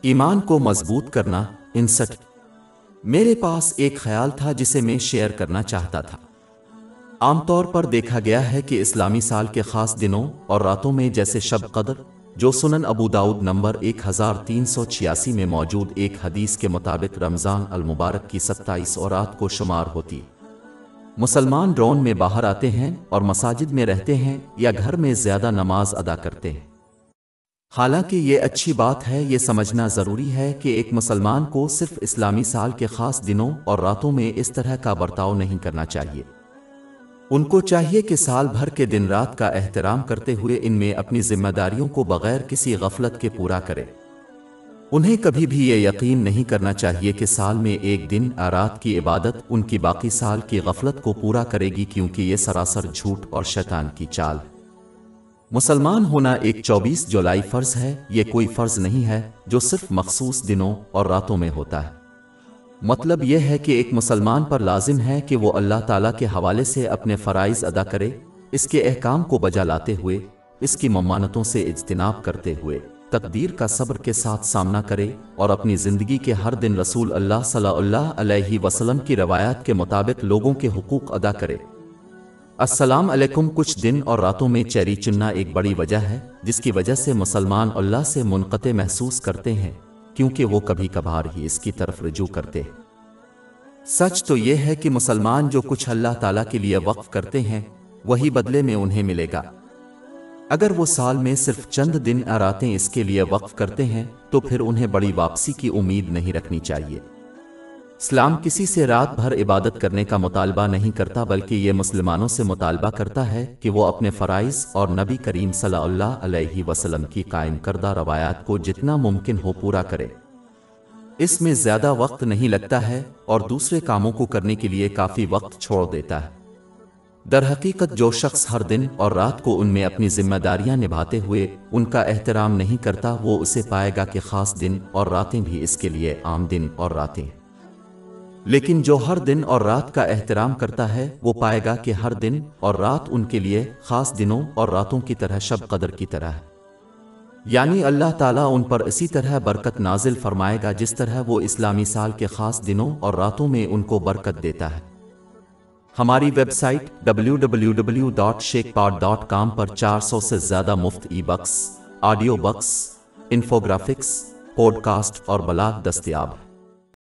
ایمان کو مضبوط کرنا 59۔ میرے پاس ایک خیال تھا جسے میں شیئر کرنا چاہتا تھا۔ عام طور پر دیکھا گیا ہے کہ اسلامی سال کے خاص دنوں اور راتوں میں جیسے شب قدر، جو سنن ابو داؤد نمبر 1386 میں موجود ایک حدیث کے مطابق رمضان المبارک کی 27 رات کو شمار ہوتی، مسلمان ڈرون میں باہر آتے ہیں اور مساجد میں رہتے ہیں یا گھر میں زیادہ نماز ادا کرتے ہیں۔ حالانکہ یہ اچھی بات ہے، یہ سمجھنا ضروری ہے کہ ایک مسلمان کو صرف اسلامی سال کے خاص دنوں اور راتوں میں اس طرح کا برتاؤ نہیں کرنا چاہیے۔ ان کو چاہیے کہ سال بھر کے دن رات کا احترام کرتے ہوئے ان میں اپنی ذمہ داریوں کو بغیر کسی غفلت کے پورا کرے۔ انہیں کبھی بھی یہ یقین نہیں کرنا چاہیے کہ سال میں ایک دن یا رات کی عبادت ان کی باقی سال کی غفلت کو پورا کرے گی، کیونکہ یہ سراسر جھوٹ اور شیطان کی چال ہے۔ مسلمان ہونا ایک 24 جولائی فرض ہے، یہ کوئی فرض نہیں ہے جو صرف مخصوص دنوں اور راتوں میں ہوتا ہے۔ مطلب یہ ہے کہ ایک مسلمان پر لازم ہے کہ وہ اللہ تعالیٰ کے حوالے سے اپنے فرائض ادا کرے، اس کے احکام کو بجا لاتے ہوئے، اس کی ممانعتوں سے اجتناب کرتے ہوئے، تقدیر کا صبر کے ساتھ سامنا کرے اور اپنی زندگی کے ہر دن رسول اللہ صلی اللہ علیہ وسلم کی روایات کے مطابق لوگوں کے حقوق ادا کرے۔ السلام علیکم۔ کچھ دن اور راتوں میں چیری چننا ایک بڑی وجہ ہے جس کی وجہ سے مسلمان اللہ سے منقطع محسوس کرتے ہیں، کیونکہ وہ کبھی کبھار ہی اس کی طرف رجوع کرتے ہیں۔ سچ تو یہ ہے کہ مسلمان جو کچھ اللہ تعالیٰ کے لیے وقف کرتے ہیں وہی بدلے میں انہیں ملے گا۔ اگر وہ سال میں صرف چند دن یا راتیں اس کے لیے وقف کرتے ہیں تو پھر انہیں بڑی واپسی کی امید نہیں رکھنی چاہیے۔ اسلام کسی سے رات بھر عبادت کرنے کا مطالبہ نہیں کرتا، بلکہ یہ مسلمانوں سے مطالبہ کرتا ہے کہ وہ اپنے فرائض اور نبی کریم صلی اللہ علیہ وسلم کی قائم کردہ روایات کو جتنا ممکن ہو پورا کرے۔ اس میں زیادہ وقت نہیں لگتا ہے اور دوسرے کاموں کو کرنے کے لیے کافی وقت چھوڑ دیتا ہے۔ در حقیقت جو شخص ہر دن اور رات کو ان میں اپنی ذمہ داریاں نبھاتے ہوئے ان کا احترام نہیں کرتا، وہ اسے پائے گا کہ خاص دن اور راتیں بھی اس کے لیے عام دن اور راتیں ہیں۔ لیکن جو ہر دن اور رات کا احترام کرتا ہے وہ پائے گا کہ ہر دن اور رات ان کے لیے خاص دنوں اور راتوں کی طرح شب قدر کی طرح ہے، یعنی اللہ تعالیٰ ان پر اسی طرح برکت نازل فرمائے گا جس طرح وہ اسلامی سال کے خاص دنوں اور راتوں میں ان کو برکت دیتا ہے۔ ہماری ویب سائٹ www.sheikhpod.com پر 400 سے زیادہ مفت ebooks, audio books, infographics, podcast اور بلاگ دستیاب ہے۔